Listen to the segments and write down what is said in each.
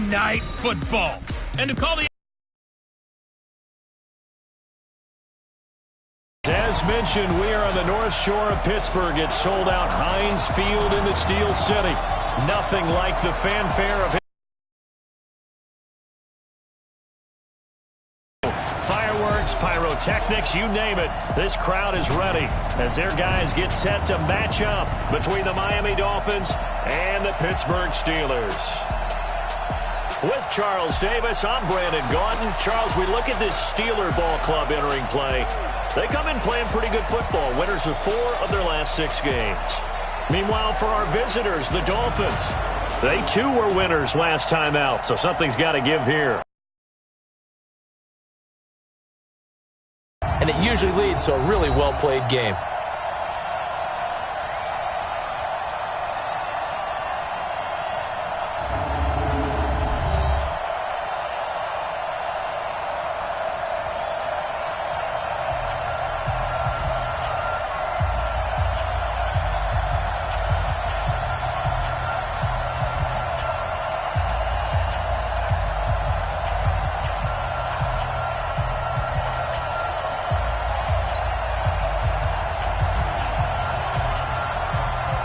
Night Football. And to call the... As mentioned, we are on the North Shore of Pittsburgh. It's sold out Heinz Field in the Steel City. Nothing like the fanfare of fireworks, pyrotechnics, you name it. This crowd is ready as their guys get set to match up between the Miami Dolphins and the Pittsburgh Steelers. With Charles Davis, I'm Brandon Gaudin. Charles, we look at this Steeler ball club entering play. They come in playing pretty good football. Winners of 4 of their last 6 games. Meanwhile, for our visitors, the Dolphins, they too were winners last time out, so something's got to give here. And it usually leads to a really well-played game.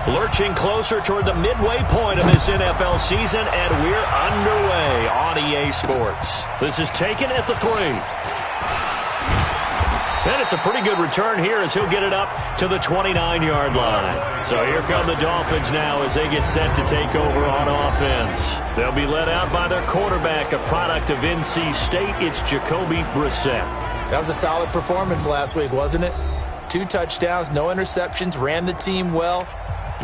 Lurching closer toward the midway point of this NFL season, and we're underway on EA Sports. This is taken at the 3. And it's a pretty good return here as he'll get it up to the 29-yard line. So here come the Dolphins now as they get set to take over on offense. They'll be led out by their quarterback, a product of NC State. It's Jacoby Brissett. That was a solid performance last week, wasn't it? 2 touchdowns, no interceptions, ran the team well.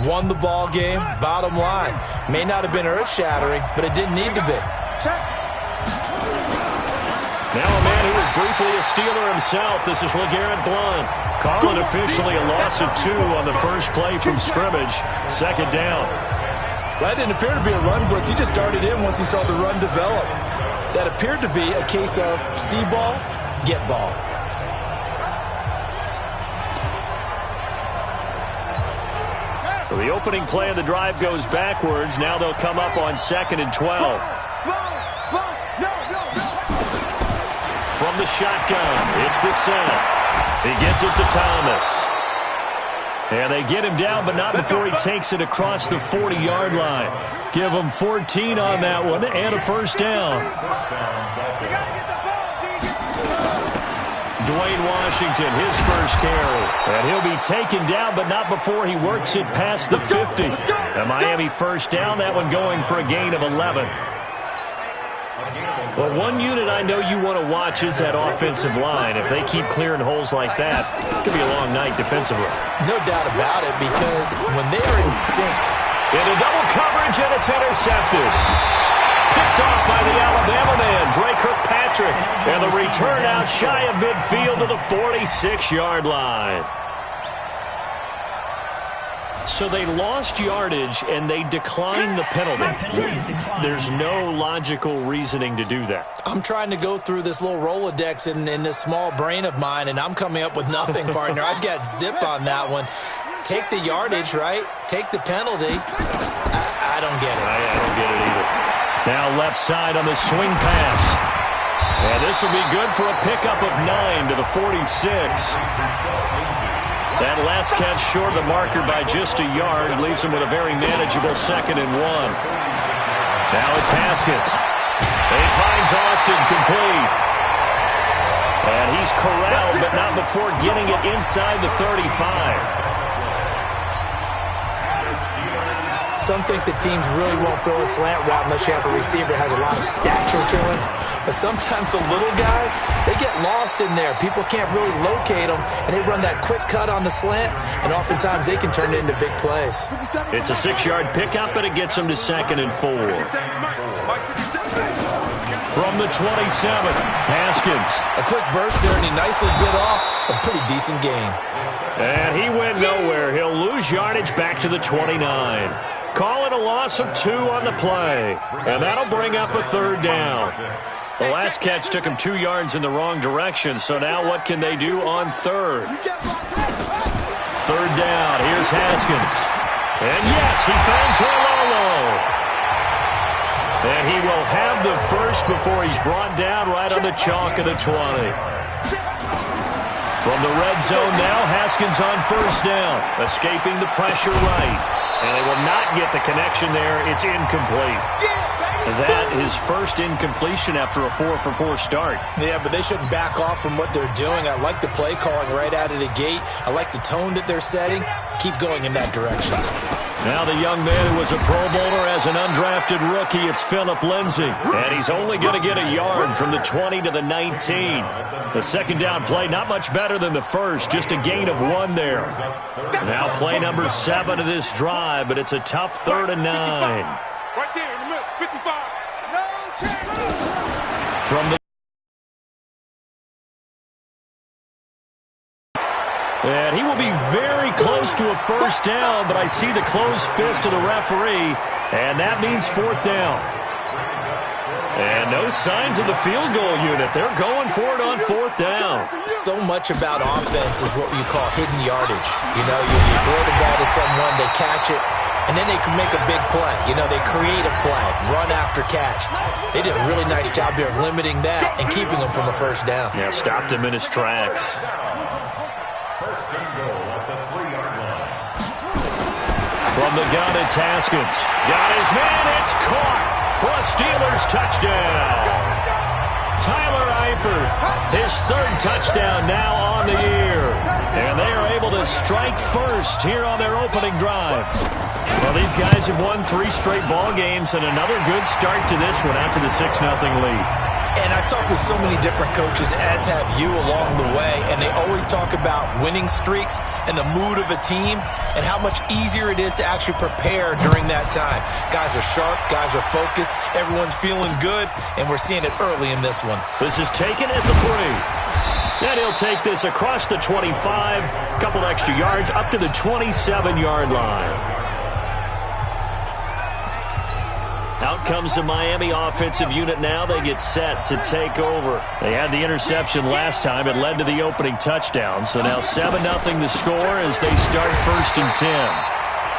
Won the ball game, bottom line. May not have been earth-shattering, but it didn't need to be. Now a man who was briefly a Steeler himself. This is LeGarrette Blount. Calling officially a loss of 2 on the first play from scrimmage. 2nd down. That didn't appear to be a run blitz. He just darted in once he saw the run develop. That appeared to be a case of see ball, get ball. So the opening play of the drive goes backwards. Now they'll come up on 2nd and 12. From the shotgun, it's Brissett. He gets it to Thomas. And they get him down, but not before he takes it across the 40-yard line. Give him 14 on that one and a first down. Dwayne Washington, his first carry. And he'll be taken down, but not before he works it past the 50. A Miami first down, that one going for a gain of 11. Well, one unit I know you want to watch is that offensive line. If they keep clearing holes like that, it could be a long night defensively. No doubt about it, because when they are in sync. Into double coverage, and it's intercepted. Picked off by the Alabama man, Dre Kirkpatrick. And the return out shy of midfield to the 46-yard line. So they lost yardage, and they declined the penalty. There's no logical reasoning to do that. I'm trying to go through this little Rolodex in this small brain of mine, and I'm coming up with nothing, partner. I've got zip on that one. Take the yardage, right? Take the penalty. I don't get it. I don't get it either. Now left side on the swing pass. And this will be good for a pickup of 9 to the 46. That last catch short of the marker by just a yard leaves him with a very manageable 2nd and 1. Now it's Haskins. He finds Austin complete. And he's corralled, but not before getting it inside the 35. Some think the teams really won't throw a slant route unless you have a receiver that has a lot of stature to him. But sometimes the little guys, they get lost in there. People can't really locate them, and they run that quick cut on the slant, and oftentimes they can turn it into big plays. It's a 6-yard pickup, and it gets them to 2nd and 4. From the 27, Haskins. A quick burst there, and he nicely bit off a pretty decent gain. And he went nowhere. He'll lose yardage back to the 29. Calling a loss of 2 on the play. And that'll bring up a 3rd down. The last catch took him 2 yards in the wrong direction, so now what can they do on 3rd? 3rd down. Here's Haskins. And yes, he found Torlolo. And he will have the first before he's brought down right on the chalk of the 20. From the red zone now, Haskins on first down, escaping the pressure right. And they will not get the connection there. It's incomplete. That is first incompletion after a 4-for-4 start. Yeah, but they shouldn't back off from what they're doing. I like the play calling right out of the gate. I like the tone that they're setting. Keep going in that direction. Now the young man who was a Pro Bowler as an undrafted rookie, it's Phillip Lindsay. And he's only going to get a yard from the 20 to the 19. The second down play, not much better than the first, just a gain of 1 there. Now play number 7 of this drive, but it's a tough 3rd and 9. Right there in the middle, 55. No chance. From the and he will be very close to a first down, but I see the closed fist of the referee, and that means 4th down. And no signs of the field goal unit. They're going for it on 4th down. So much about offense is what you call hidden yardage. You know, you throw the ball to someone, they catch it, and then they can make a big play. You know, they create a play, run after catch. They did a really nice job there of limiting that and keeping him from a first down. Yeah, stopped him in his tracks. From the gun, it's Haskins. Got his man, it's caught for a Steelers touchdown. Tyler Eifert, his 3rd touchdown now on the year. And they are able to strike first here on their opening drive. Well, these guys have won 3 straight ball games and another good start to this one out to the 6-0 lead. And I've talked with so many different coaches, as have you, along the way, and they always talk about winning streaks and the mood of a team and how much easier it is to actually prepare during that time. Guys are sharp, guys are focused, everyone's feeling good, and we're seeing it early in this one. This is taken at the 3. And he'll take this across the 25, a couple extra yards, up to the 27-yard line. Out comes the Miami offensive unit now. They get set to take over. They had the interception last time. It led to the opening touchdown. So now 7-0 the score as they start 1st and 10.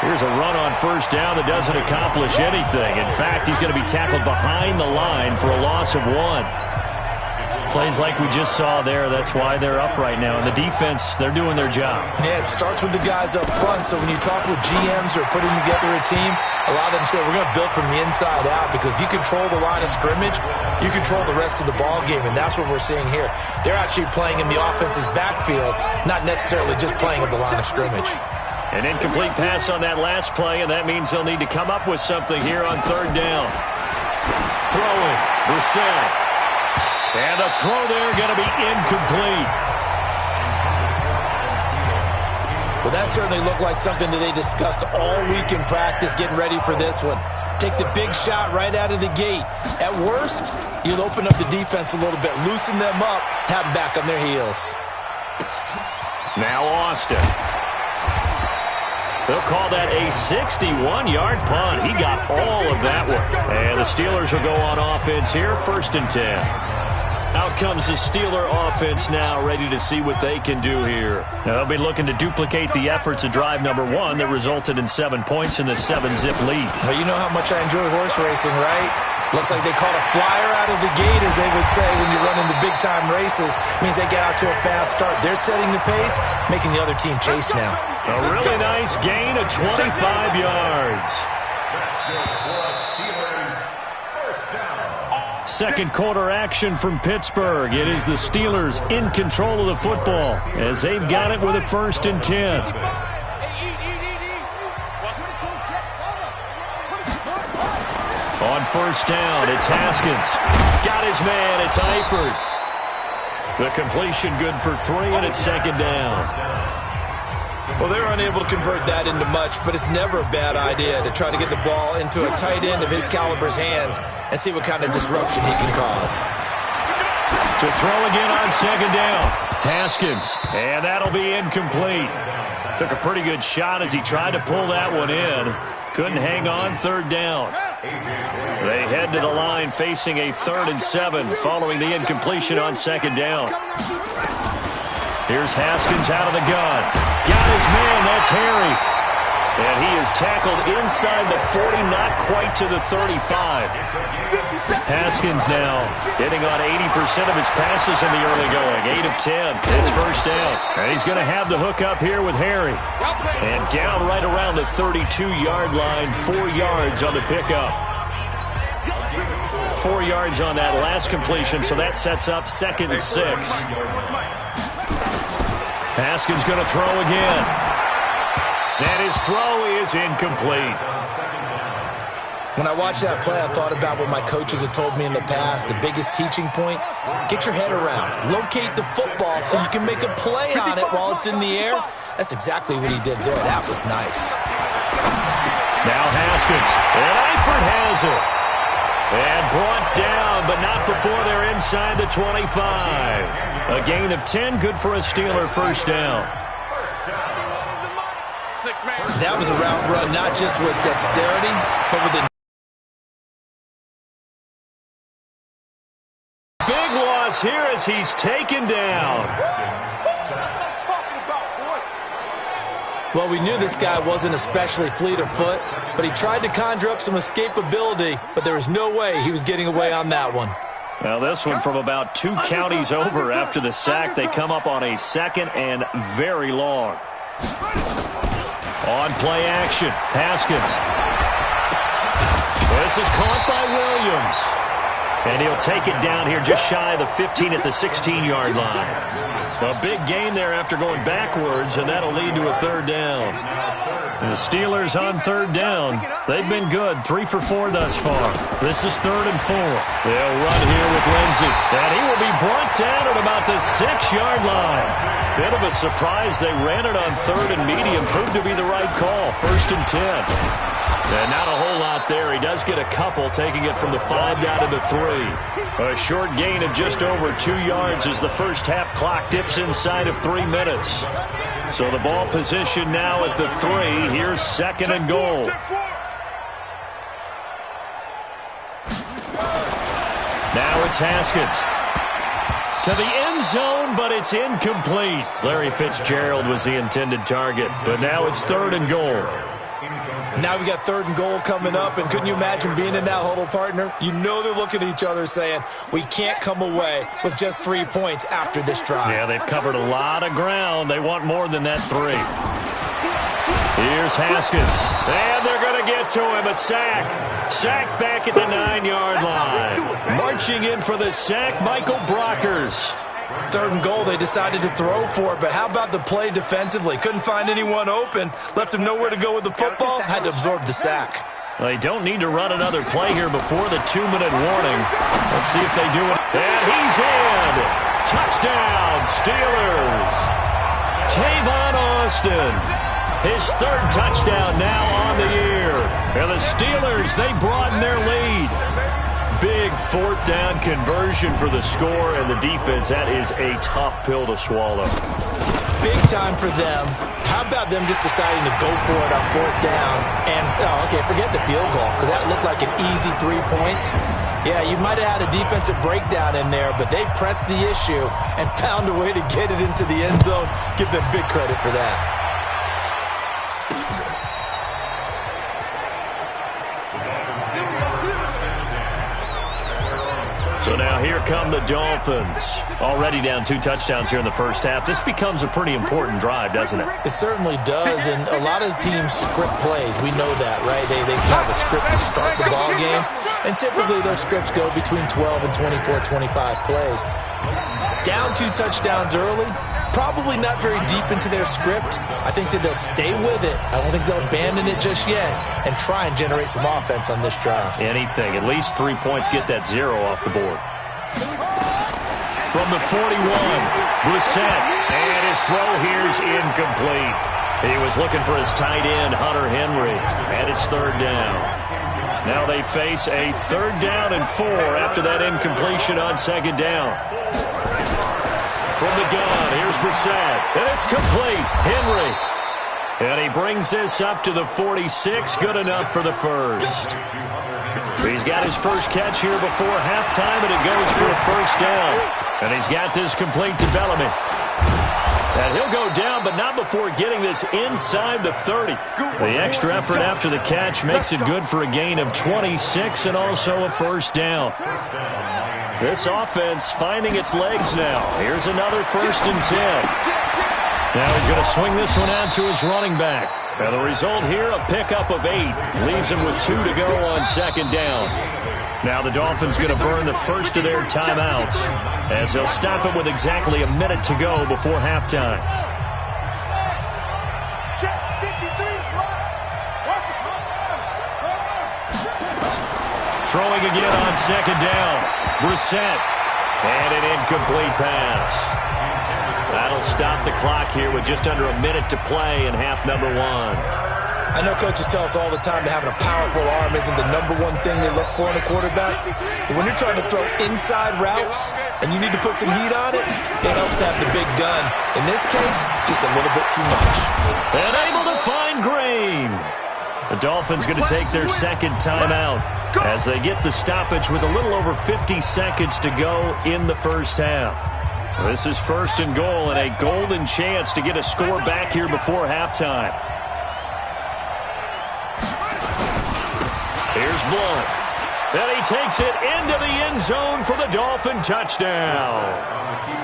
Here's a run on first down that doesn't accomplish anything. In fact, he's going to be tackled behind the line for a loss of 1. Plays like we just saw there. That's why they're up right now. And the defense, they're doing their job. Yeah, it starts with the guys up front. So when you talk with GMs who are putting together a team, a lot of them say we're going to build from the inside out, because if you control the line of scrimmage, you control the rest of the ball game, and that's what we're seeing here. They're actually playing in the offense's backfield, not necessarily just playing at the line of scrimmage. An incomplete pass on that last play, and that means they'll need to come up with something here on 3rd down. Throwing, Brissett. And the throw there going to be incomplete. Well, that certainly looked like something that they discussed all week in practice, getting ready for this one. Take the big shot right out of the gate. At worst, you'll open up the defense a little bit, loosen them up, have them back on their heels. Now Austin. They'll call that a 61-yard punt. He got all of that one. And the Steelers will go on offense here, 1st and 10. Out comes the Steeler offense now, ready to see what they can do here. Now, they'll be looking to duplicate the efforts of drive number 1 that resulted in 7 points in the 7-zip lead. Well, you know how much I enjoy horse racing, right? Looks like they caught a flyer out of the gate, as they would say when you're running the big-time races. Means they get out to a fast start. They're setting the pace, making the other team chase now. A really nice gain of 25 yards. Second quarter action from Pittsburgh. It is the Steelers in control of the football as they've got it with a 1st and 10. On first down, it's Haskins. Got his man, it's Eifert. The completion good for 3, and it's 2nd down. Well, they're unable to convert that into much, but it's never a bad idea to try to get the ball into a tight end of his caliber's hands and see what kind of disruption he can cause. To throw again on 2nd down. Haskins, and that'll be incomplete. Took a pretty good shot as he tried to pull that one in. Couldn't hang on 3rd down. They head to the line facing a 3rd and 7 following the incompletion on 2nd down. Here's Haskins out of the gun. Got his man, that's Harry. And he is tackled inside the 40, not quite to the 35. Haskins now hitting on 80% of his passes in the early going. 8 of 10. It's first down. And he's going to have the hook up here with Harry. And down right around the 32-yard line, 4 yards on the pickup. 4 yards on that last completion, so that sets up 2nd and 6. Haskins going to throw again. And his throw is incomplete. When I watched that play, I thought about what my coaches had told me in the past. The biggest teaching point, get your head around. Locate the football so you can make a play on it while it's in the air. That's exactly what he did there. That was nice. Now Haskins. And Eifert has it. And brought down, but not before they're inside the 25. A gain of 10, good for a Steeler first down. That was a route run, not just with dexterity, but with the big loss here as he's taken down. Well, we knew this guy wasn't especially fleet of foot, but he tried to conjure up some escapability, but there was no way he was getting away on that one. Now this one from about 2 counties over after the sack. They come up on a 2nd and very long. On play action, Haskins. This is caught by Williams. And he'll take it down here just shy of the 15 at the 16-yard line. A big gain there after going backwards, and that'll lead to a 3rd down. And the Steelers on 3rd down. They've been good, 3 for 4 thus far. This is 3rd and 4. They'll run here with Lindsey. And he will be brought down at about the 6-yard line. Bit of a surprise. They ran it on 3rd and medium. Proved to be the right call. 1st and 10. And not a whole lot there. He does get a couple, taking it from the 5 down to the 3. A short gain of just over 2 yards as the first half clock dips inside of 3 minutes. So the ball position now at the 3. Here's 2nd and goal. Now it's Haskins. To the end zone, but it's incomplete. Larry Fitzgerald was the intended target, but now it's 3rd and goal. Now we got 3rd and goal coming up, and couldn't you imagine being in that huddle, partner? You know they're looking at each other saying, we can't come away with just 3 points after this drive. Yeah, they've covered a lot of ground. They want more than that 3. Here's Haskins. And they're going to get to him. A sack. Sack back at the 9-yard line. Marching in for the sack, Michael Brockers. 3rd and goal, they decided to throw for it, but how about the play defensively? Couldn't find anyone open, left him nowhere to go with the football, had to absorb the sack. They don't need to run another play here before the 2-minute warning. Let's see if they do it. And he's in. Touchdown, Steelers. Tavon Austin. His 3rd touchdown now on the year. And the Steelers, they broaden their lead. Big 4th down conversion for the score, and the defense, that is a tough pill to swallow. Big time for them. How about them just deciding to go for it on 4th down? And, okay, forget the field goal, because that looked like an easy 3 points. Yeah, you might have had a defensive breakdown in there, but they pressed the issue and found a way to get it into the end zone. Give them big credit for that. So now here come the Dolphins. Already down 2 touchdowns here in the first half. This becomes a pretty important drive, doesn't it? It certainly does, and a lot of the teams script plays. We know that, right? They have a script to start the ball game, and typically those scripts go between 12 and 24, 25 plays. Down 2 touchdowns early, probably not very deep into their script. I think that they'll stay with it. I don't think they'll abandon it just yet and try and generate some offense on this drive. Anything. At least 3 points, get that 0 off the board. From the 41, Brissett, and his throw here's incomplete. He was looking for his tight end, Hunter Henry, and it's 3rd down. Now they face a 3rd down and 4 after that incompletion on 2nd down. From the gun, here's Brissett, and it's complete. Henry, and he brings this up to the 46, good enough for the first. He's got his first catch here before halftime, and it goes for a 1st down. And he's got this complete to Bellamy. And he'll go down, but not before getting this inside the 30. The extra effort after the catch makes it good for a gain of 26 and also a first down. This offense finding its legs now. Here's another 1st and 10. Now he's going to swing this one out to his running back. And the result here, a pickup of 8. Leaves him with 2 to go on 2nd down. Now the Dolphins going to burn the first of their timeouts as they'll stop it with exactly a minute to go before halftime. Throwing again on 2nd down. Brissett. And an incomplete pass. That'll stop the clock here with just under a minute to play in half number 1. I know coaches tell us all the time that having a powerful arm isn't the #1 thing they look for in a quarterback. But when you're trying to throw inside routes and you need to put some heat on it, it helps to have the big gun. In this case, just a little bit too much. And able to find Green. The Dolphins going to take their 2nd timeout as they get the stoppage with a little over 50 seconds to go in the first half. This is 1st and goal and a golden chance to get a score back here before halftime. Here's Blunt. And he takes it into the end zone for the Dolphin touchdown.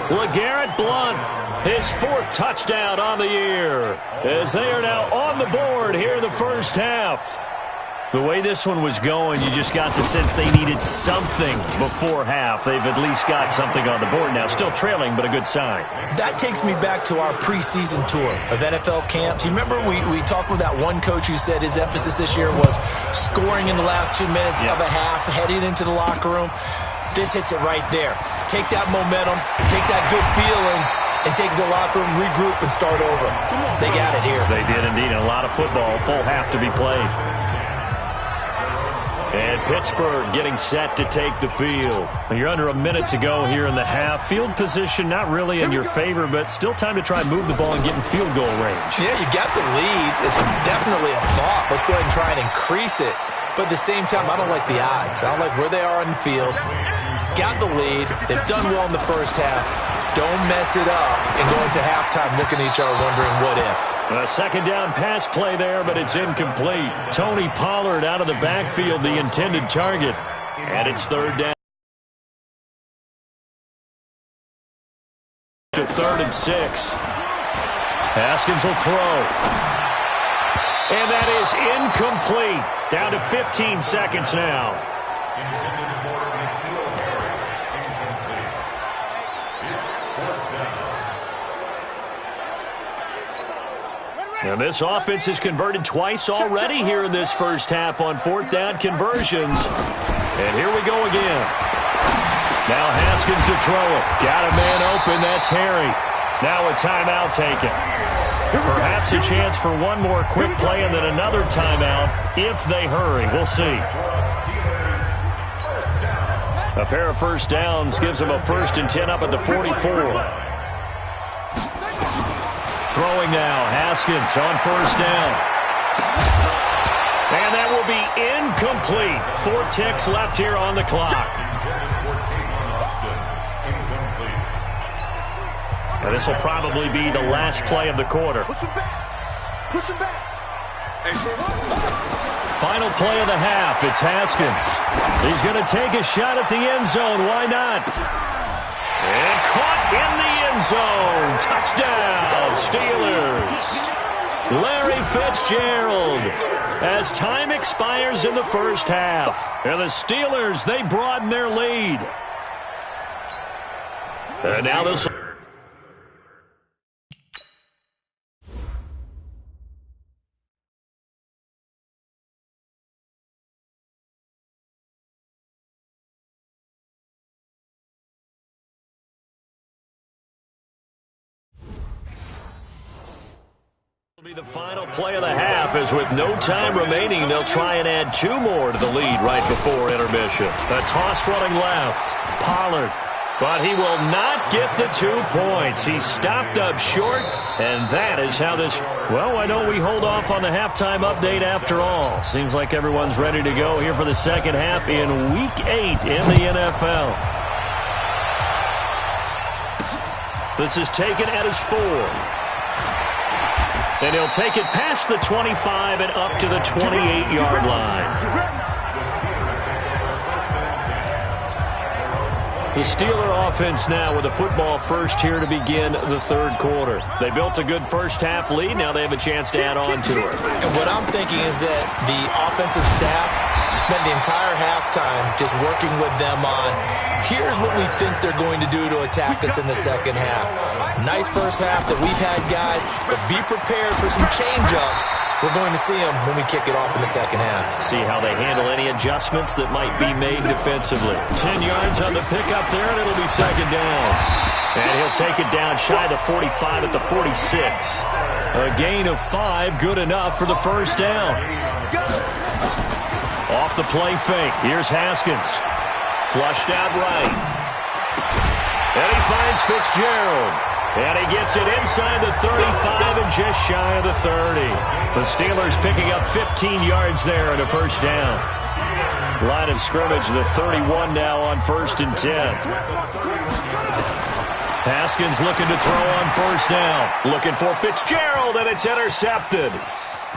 LeGarrette Blunt, his 4th touchdown on the year, as they are now on the board here in the first half. The way this one was going, you just got the sense they needed something before half. They've at least got something on the board now. Still trailing, but a good sign. That takes me back to our preseason tour of NFL camps. You remember we talked with that one coach who said his emphasis this year was scoring in the last 2 minutes of a half, heading into the locker room. This hits it right there. Take that momentum, take that good feeling, and take the locker room, regroup, and start over. They got it here. They did indeed. And a lot of football, full half to be played. And Pittsburgh getting set to take the field. You're under a minute to go here in the half. Field position not really in your favor, but still time to try and move the ball and get in field goal range. Yeah, you got the lead. It's definitely a thought. Let's go ahead and try and increase it. But at the same time, I don't like the odds. I don't like where they are on the field. Got the lead. They've done well in the first half. Don't mess it up and go into halftime looking at each other wondering what if. A 2nd down pass play there, but it's incomplete. Tony Pollard out of the backfield, the intended target. And it's 3rd down. To 3rd and 6. Haskins will throw. And that is incomplete. Down to 15 seconds now. And this offense has converted twice already here in this first half on 4th down conversions. And here we go again. Now Haskins to throw it. Got a man open. That's Harry. Now a timeout taken. Perhaps a chance for one more quick play and then another timeout if they hurry. We'll see. A pair of first downs gives them a 1st and 10 up at the 44. Throwing now, Haskins on 1st down. And that will be incomplete. 4 ticks left here on the clock. And this will probably be the last play of the quarter. Push him back. Push him back. Final play of the half. It's Haskins. He's going to take a shot at the end zone. Why not? And caught in the end zone. Touchdown, Steelers. Larry Fitzgerald. As time expires in the first half. And the Steelers, they broaden their lead. And now this... be the final play of the half, as with no time remaining, they'll try and add 2 more to the lead right before intermission. A toss running left. Pollard. But he will not get the 2 points. He stopped up short, and that is how this... Well, why don't we hold off on the halftime update after all? Seems like everyone's ready to go here for the second half in Week 8 in the NFL. This is taken at his 4. And he'll take it past the 25 and up to the 28-yard line. The Steeler offense now with a football first here to begin the third quarter. They built a good first half lead. Now they have a chance to add on to it. And what I'm thinking is that the offensive staff spent the entire halftime just working with them on, here's what we think they're going to do to attack us in the second half. Nice first half that we've had, guys, but be prepared for some change-ups. We're going to see them when we kick it off in the second half. See how they handle any adjustments that might be made defensively. 10 yards on the pickup there, and it'll be second down. And he'll take it down shy of the 45 at the 46. A gain of 5, good enough for the first down. Off the play fake, here's Haskins. Flushed out right. And he finds Fitzgerald. And he gets it inside the 35 and just shy of the 30. The Steelers picking up 15 yards there and a first down. Line of scrimmage, the 31 now on 1st and 10. Haskins looking to throw on first down. Looking for Fitzgerald, and it's intercepted.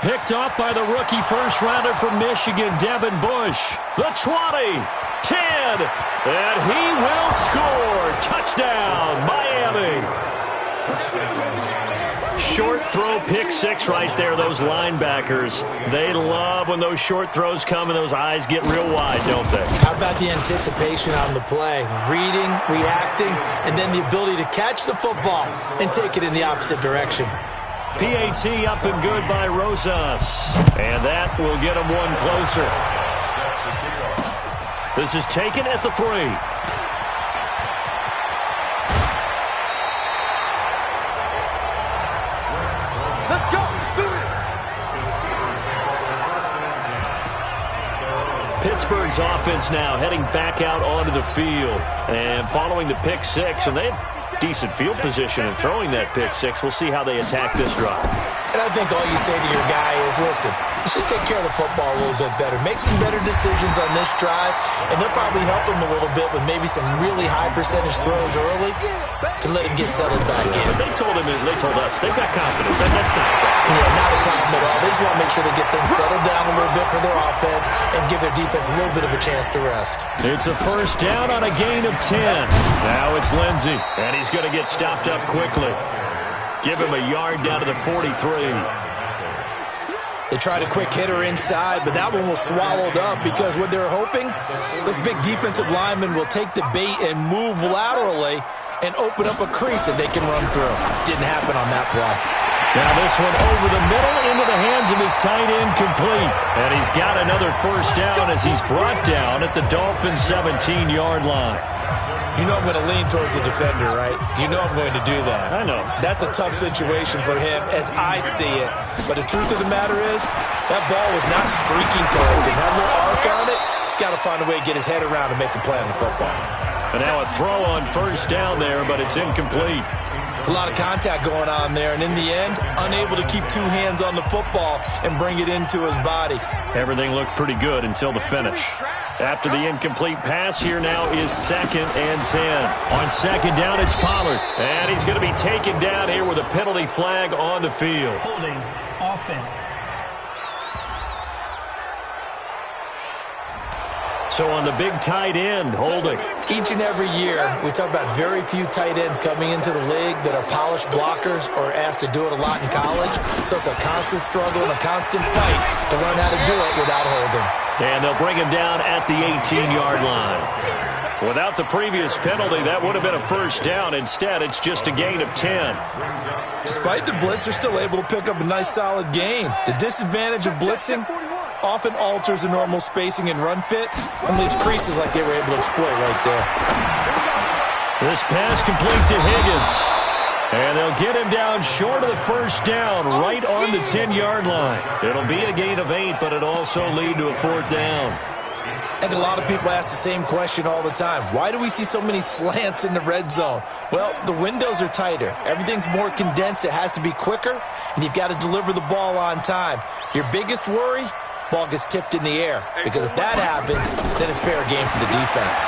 Picked off by the rookie first-rounder from Michigan, Devin Bush. The 20, 10, and he will score. Touchdown, Miami. Short throw, pick 6 right there. Those linebackers, they love when those short throws come and those eyes get real wide, don't they? How about the anticipation on the play? Reading, reacting, and then the ability to catch the football and take it in the opposite direction. PAT up and good by Rosas. And that will get him one closer. This is taken at the 3. Let's go. Do it. Pittsburgh's offense now heading back out onto the field. And following the pick 6, and they have decent field position in throwing that pick 6. We'll see how they attack this drive. And I think all you say to your guy is, listen, let's just take care of the football a little bit better. Make some better decisions on this drive, and they'll probably help him a little bit with maybe some really high percentage throws early to let him get settled back in. But they told us, they've got confidence. That's not a problem. Yeah, not a problem at all. They just want to make sure they get things settled down a little bit for their offense and give their defense a little bit of a chance to rest. It's a first down on a gain of 10. Now it's Lindsey, and he's going to get stopped up quickly. Give him a yard down to the 43. They tried a quick hitter inside, but that one was swallowed up because what they're hoping, those big defensive linemen will take the bait and move laterally and open up a crease that they can run through. Didn't happen on that play. Now this one over the middle into the hands of his tight end, complete. And he's got another first down as he's brought down at the Dolphins' 17-yard line. You know I'm going to lean towards the defender, right? You know I'm going to do that. I know. That's a tough situation for him as I see it. But the truth of the matter is, that ball was not streaking towards him. That little arc on it, he's got to find a way to get his head around and make a play on the football. And now a throw on first down there, but it's incomplete. It's a lot of contact going on there, and in the end, unable to keep 2 hands on the football and bring it into his body. Everything looked pretty good until the finish. After the incomplete pass, here now is 2nd and 10. On second down, it's Pollard. And he's going to be taken down here with a penalty flag on the field. Holding offense. So on the big tight end, holding. Each and every year, we talk about very few tight ends coming into the league that are polished blockers or asked to do it a lot in college. So it's a constant struggle and a constant fight to learn how to do it without holding. And they'll bring him down at the 18-yard line. Without the previous penalty, that would have been a first down. Instead, it's just a gain of 10. Despite the blitz, they're still able to pick up a nice, solid gain. The disadvantage of blitzing often alters the normal spacing and run fits and leaves creases like they were able to exploit right there. This pass complete to Higgins. And they'll get him down short of the first down, right on the 10-yard line. It'll be a gain of 8, but it'll also lead to a 4th down. I think a lot of people ask the same question all the time. Why do we see so many slants in the red zone? Well, the windows are tighter. Everything's more condensed. It has to be quicker, and you've got to deliver the ball on time. Your biggest worry? Ball gets tipped in the air, because if that happens, then it's fair game for the defense.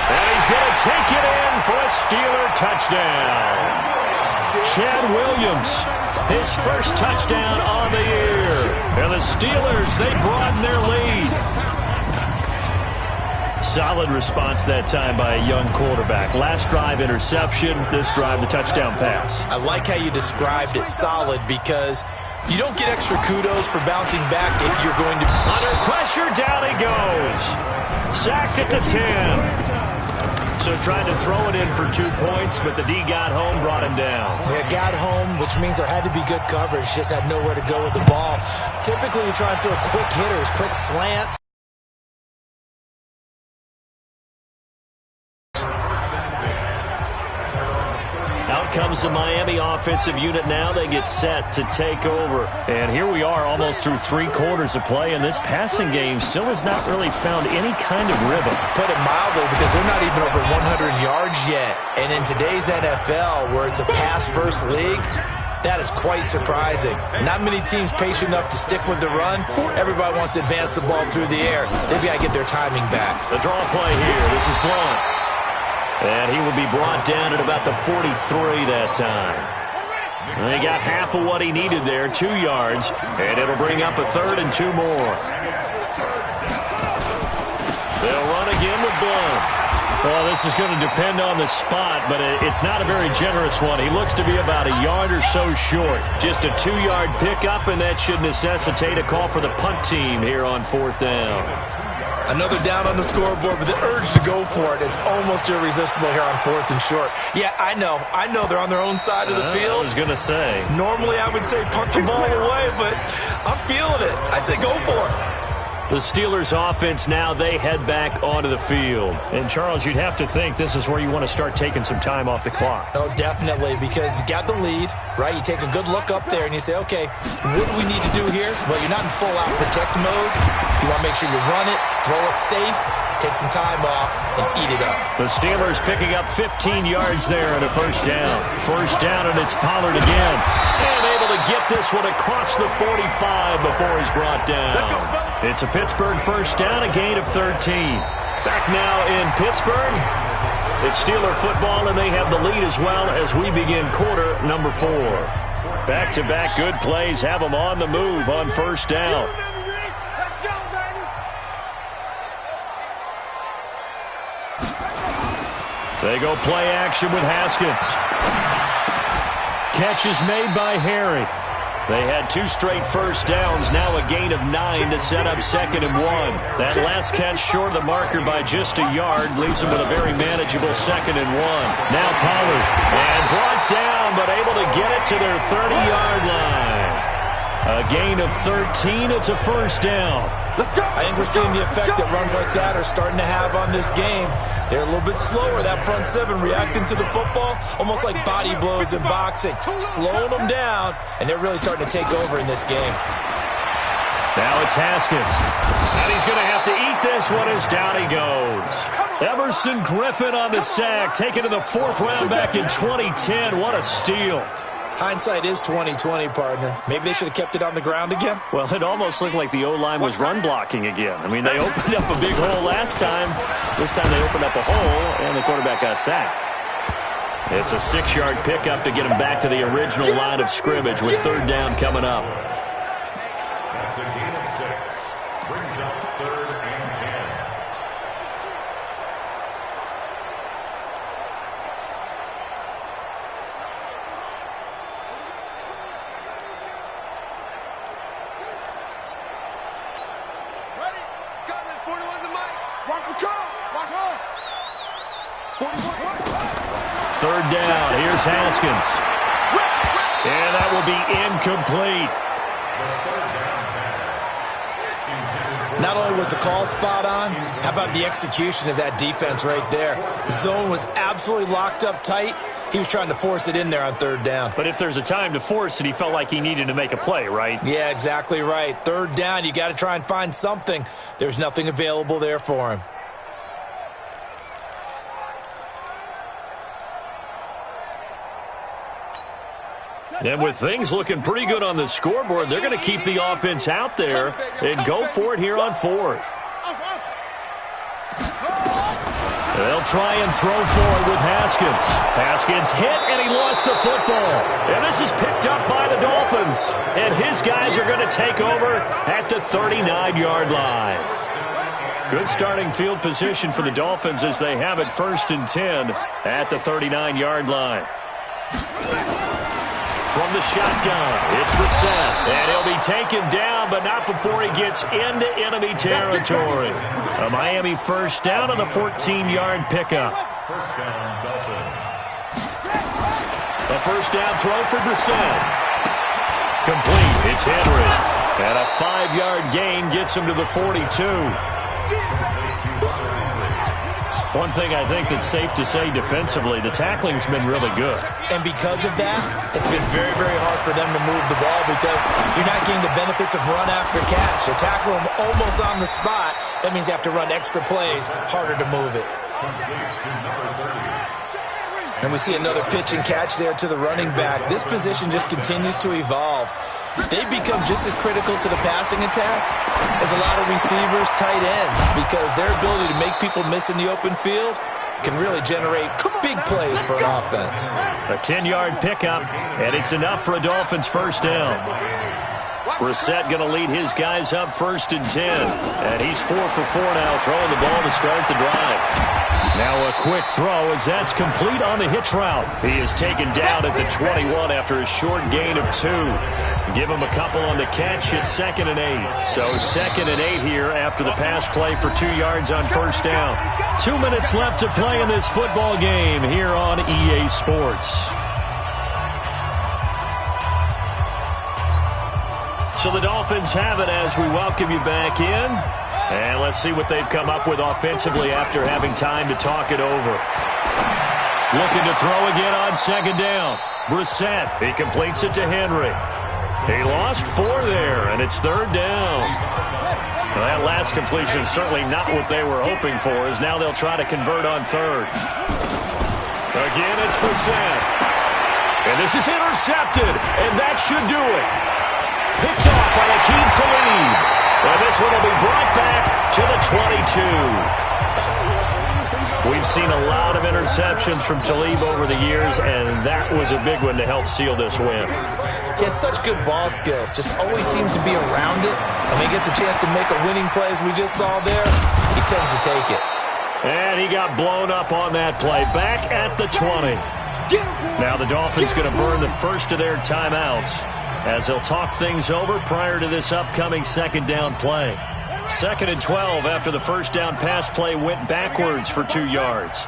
And he's going to take it in for a Steeler touchdown. Chad Williams, his first touchdown on the year. And the Steelers, they broaden their lead. Solid response that time by a young quarterback. Last drive, interception. This drive, the touchdown pass. I like how you described it, solid, because you don't get extra kudos for bouncing back if you're going to... Under pressure, down he goes. Sacked at the 10. So trying to throw it in for 2 points, but the D got home, brought him down. Yeah, got home, which means there had to be good coverage. Just had nowhere to go with the ball. Typically, you try and throw quick hitters, quick slants. Out comes the Miami offensive unit now. They get set to take over. And here we are almost through 3 quarters of play, and this passing game still has not really found any kind of rhythm. Put it mildly, because they're not even over 100 yards yet. And in today's NFL, where it's a pass-first league, that is quite surprising. Not many teams patient enough to stick with the run. Everybody wants to advance the ball through the air. They've got to get their timing back. The draw play here. This is Blunt. And he will be brought down at about the 43 that time. And he got half of what he needed there, 2 yards. And it'll bring up a 3rd and 2 more. They'll run again with Blunt. Well, this is going to depend on the spot, but it's not a very generous one. He looks to be about a yard or so short. Just a 2-yard pickup, and that should necessitate a call for the punt team here on 4th down. Another down on the scoreboard, but the urge to go for it is almost irresistible here on 4th and short. Yeah, I know they're on their own side of the field. I was going to say. Normally I would say punt the ball away, but I'm feeling it. I say go for it. The Steelers offense now, they head back onto the field. And, Charles, you'd have to think this is where you want to start taking some time off the clock. Oh, definitely, because you got the lead, right? You take a good look up there and you say, okay, what do we need to do here? Well, you're not in full-out protect mode. You want to make sure you run it, throw it safe, take some time off, and eat it up. The Steelers picking up 15 yards there and a 1st down. 1st down, and it's Pollard again. And able to get this one across the 45 before he's brought down. It's a Pittsburgh 1st down, a gain of 13. Back now in Pittsburgh. It's Steeler football, and they have the lead as well as we begin quarter number 4. Back-to-back good plays have them on the move on 1st down. They go play action with Haskins. Catch is made by Harry. They had 2 straight 1st downs, now a gain of 9 to set up 2nd and 1. That last catch short of the marker by just a yard leaves them with a very manageable 2nd and 1. Now Pollard, and brought down, but able to get it to their 30-yard line. A gain of 13, it's a 1st down. I think we're seeing the effect that runs like that are starting to have on this game. They're a little bit slower, that front 7, reacting to the football, almost like body blows in boxing, slowing them down, and they're really starting to take over in this game. Now it's Haskins, and he's going to have to eat this one as down he goes. Everson Griffin on the sack, taken to the 4th round back in 2010. What a steal. Hindsight is 20/20, partner. Maybe they should have kept it on the ground again. Well, it almost looked like the O-line was run blocking again. I mean, they opened up a big hole last time. This time they opened up a hole, and the quarterback got sacked. It's a 6-yard pickup to get him back to the original line of scrimmage with 3rd down coming up. That's a gain of 6. Brings up 3rd and 10. Watch the call. Watch her. 3rd down. Here's Haskins. And that will be incomplete. Not only was the call spot on, how about the execution of that defense right there? The zone was absolutely locked up tight. He was trying to force it in there on 3rd down. But if there's a time to force it, he felt like he needed to make a play, right? Yeah, exactly right. 3rd down, you got to try and find something. There's nothing available there for him. And with things looking pretty good on the scoreboard, they're going to keep the offense out there and go for it here on 4th. They'll try and throw for it with Haskins. Haskins hit, and he lost the football. And this is picked up by the Dolphins. And his guys are going to take over at the 39-yard line. Good starting field position for the Dolphins as they have it 1st and 10 at the 39-yard line. From the shotgun, it's Brissett, and he'll be taken down, but not before he gets into enemy territory. A Miami first down on the 14-yard pickup. First down, Dolphins. A first down throw for Brissett. Complete, it's Henry. And a 5-yard gain gets him to the 42. One thing I think that's safe to say defensively, the tackling's been really good. And because of that, it's been very, very hard for them to move the ball because you're not getting the benefits of run after catch. You tackle them almost on the spot. That means you have to run extra plays, harder to move it. And we see another pitch and catch there to the running back. This position just continues to evolve. They become just as critical to the passing attack as a lot of receivers, tight ends, because their ability to make people miss in the open field can really generate big plays for an offense. A 10-yard pickup, and it's enough for a Dolphins first down. Brissett going to lead his guys up 1st and 10. And he's 4 for 4 now, throwing the ball to start the drive. Now a quick throw as that's complete on the hitch route. He is taken down at the 21 after a short gain of 2. Give him a couple on the catch at 2nd and 8. So 2nd and 8 here after the pass play for 2 yards on first down. 2 minutes left to play in this football game here on EA Sports. So the Dolphins have it as we welcome you back in. And let's see what they've come up with offensively after having time to talk it over. Looking to throw again on 2nd down. Brissett, he completes it to Henry. He lost 4 there, and it's 3rd down. Well, that last completion is certainly not what they were hoping for, as now they'll try to convert on 3rd. Again, it's Brissett. And this is intercepted, and that should do it. Picked off by Akeem Talib. And this one will be brought back to the 22. We've seen a lot of interceptions from Talib over the years, and that was a big one to help seal this win. He has such good ball skills, just always seems to be around it. And when he gets a chance to make a winning play, as we just saw there, he tends to take it. And he got blown up on that play. Back at the 20. Now the Dolphins going to burn the first of their timeouts as they'll talk things over prior to this upcoming 2nd down play. 2nd and 12 after the first down pass play went backwards for 2 yards.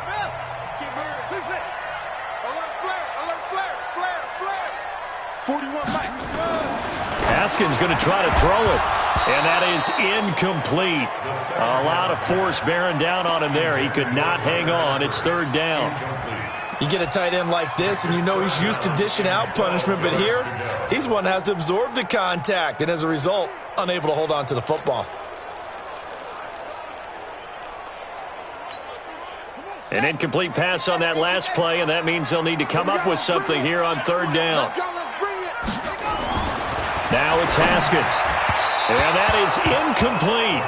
Haskins going to try to throw it, and that is incomplete. A lot of force bearing down on him there. He could not hang on. It's 3rd down. You get a tight end like this, and you know he's used to dishing out punishment, but here, he's one that has to absorb the contact, and as a result, unable to hold on to the football. An incomplete pass on that last play, and that means they'll need to come up with something here on 3rd down. Now it's Haskins, and that is incomplete.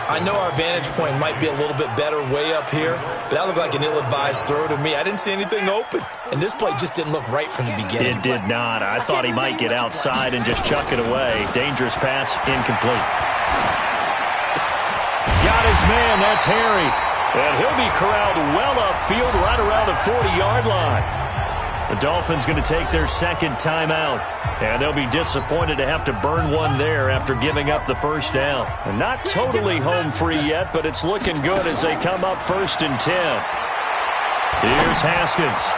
I know our vantage point might be a little bit better way up here, but that looked like an ill-advised throw to me. I didn't see anything open, and this play just didn't look right from the beginning. It did not. I thought he might get outside and just chuck it away. Dangerous pass, incomplete. Got his man, that's Harry. And he'll be corralled well upfield right around the 40-yard line. The Dolphins going to take their 2nd timeout, and they'll be disappointed to have to burn one there after giving up the first down. And not totally home free yet, but it's looking good as they come up 1st and 10. Here's Haskins.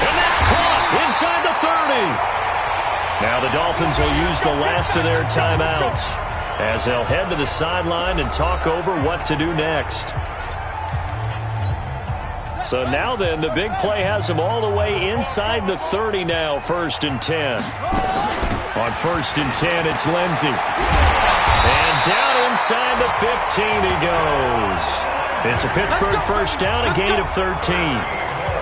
And that's caught inside the 30. Now the Dolphins will use the last of their timeouts as they'll head to the sideline and talk over what to do next. So now then, the big play has them all the way inside the 30 now, 1st and 10. On 1st and 10, it's Lindsey. And down inside the 15 he goes. It's a Pittsburgh first down, a gain of 13.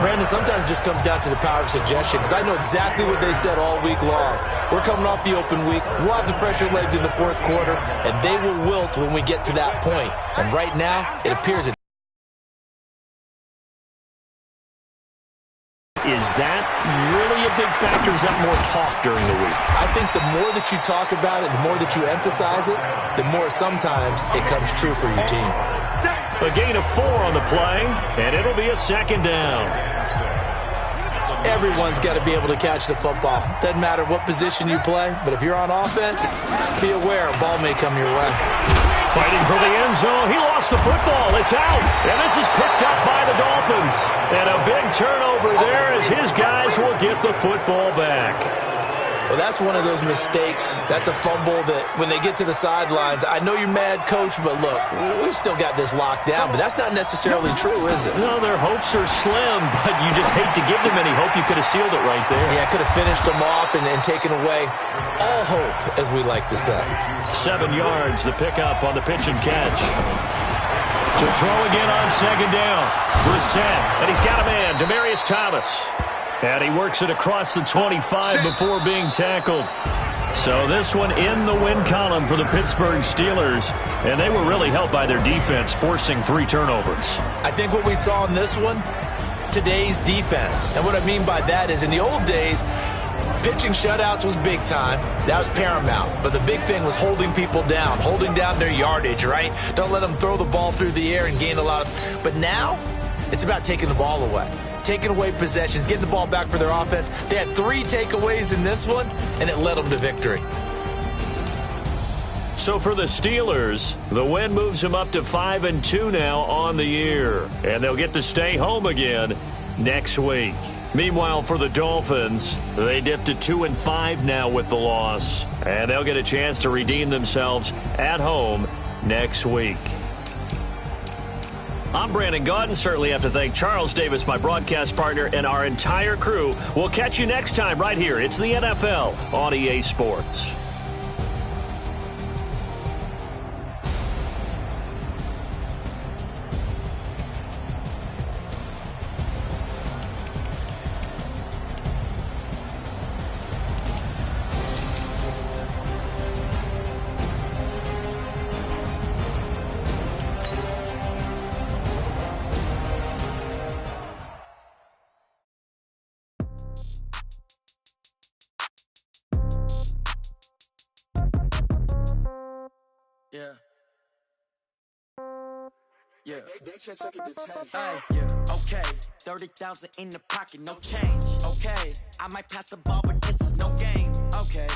Brandon, sometimes it just comes down to the power of suggestion, because I know exactly what they said all week long. We're coming off the open week. We'll have the fresher legs in the fourth quarter, and they will wilt when we get to that point. And right now, it appears that. Is that really a big factor? Is that more talk during the week? I think the more that you talk about it, the more that you emphasize it, the more sometimes it comes true for your team. A gain of 4 on the play, and it'll be a second down. Everyone's got to be able to catch the football. Doesn't matter what position you play, but if you're on offense, be aware a ball may come your way. Fighting for the end zone. He lost the football. It's out. And this is picked up by the Dolphins. And a big turnover there as his guys will get the football back. Well, that's one of those mistakes. That's a fumble that when they get to the sidelines, I know you're mad, Coach, but look, we've still got this locked down. But that's not necessarily true, is it? No, their hopes are slim, but you just hate to give them any hope. You could have sealed it right there. Yeah, could have finished them off and taken away all hope, as we like to say. 7 yards, the pickup on the pitch and catch. To throw again on second down. Brissett, and he's got a man, Demaryius Thomas. And he works it across the 25 before being tackled. So this one in the win column for the Pittsburgh Steelers. And they were really helped by their defense, forcing 3 turnovers. I think what we saw in this one, today's defense. And what I mean by that is in the old days, pitching shutouts was big time. That was paramount. But the big thing was holding people down, holding down their yardage, right? Don't let them throw the ball through the air and gain a lot of... But now, it's about taking the ball away. Taking away possessions, getting the ball back for their offense. They had 3 takeaways in this one, and it led them to victory. So for the Steelers, the win moves them up to 5-2 now on the year. And they'll get to stay home again next week. Meanwhile, for the Dolphins, they dip to 2-5 now with the loss. And they'll get a chance to redeem themselves at home next week. I'm Brandon Gaudin. Certainly have to thank Charles Davis, my broadcast partner, and our entire crew. We'll catch you next time right here. It's the NFL on EA Sports. Yeah. Hey, yeah. Okay. 30,000 in the pocket, no change. Okay. I might pass the ball, but this is no game. Okay.